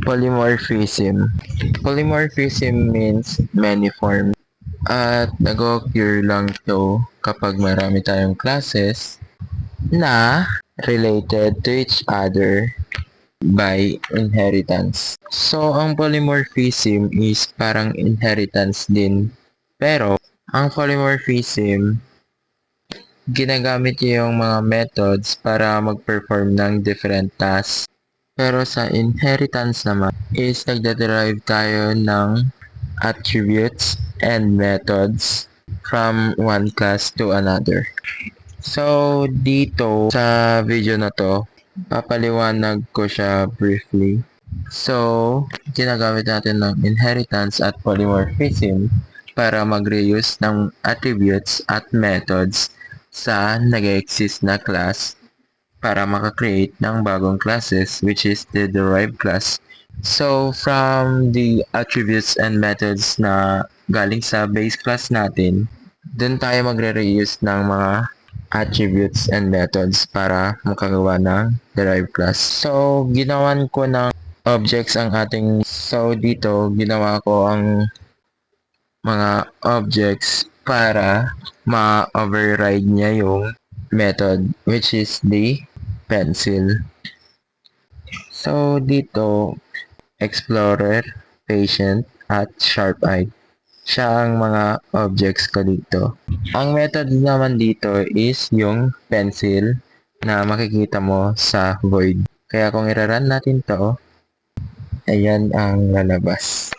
Polymorphism. Polymorphism means many forms at nag-occur lang to kapag marami tayong classes na related to each other by inheritance. So, ang polymorphism is parang inheritance din. Pero, ang polymorphism, ginagamit niya yung mga methods para mag-perform ng different tasks. Pero sa inheritance naman is nagdaderive tayo ng attributes and methods from one class to another. So, dito sa video na to, papaliwanag ko siya briefly. So, ginagamit natin ng inheritance at polymorphism para mag-reuse ng attributes at methods sa nag-exist na class para maka-create ng bagong classes which is the derived class. So, from the attributes and methods na galing sa base class natin, dun tayo magre-reuse ng mga attributes and methods para makagawa ng derived class. So, ginawan ko ng objects ang ating... So, dito, ginawa ko ang mga objects para ma-override niya yung method which is the pencil. So, dito, explorer, patient, at sharp-eyed. Siya ang mga objects ko dito. Ang method naman dito is yung pencil na makikita mo sa void. Kaya kung i-run natin to, ayan ang lalabas.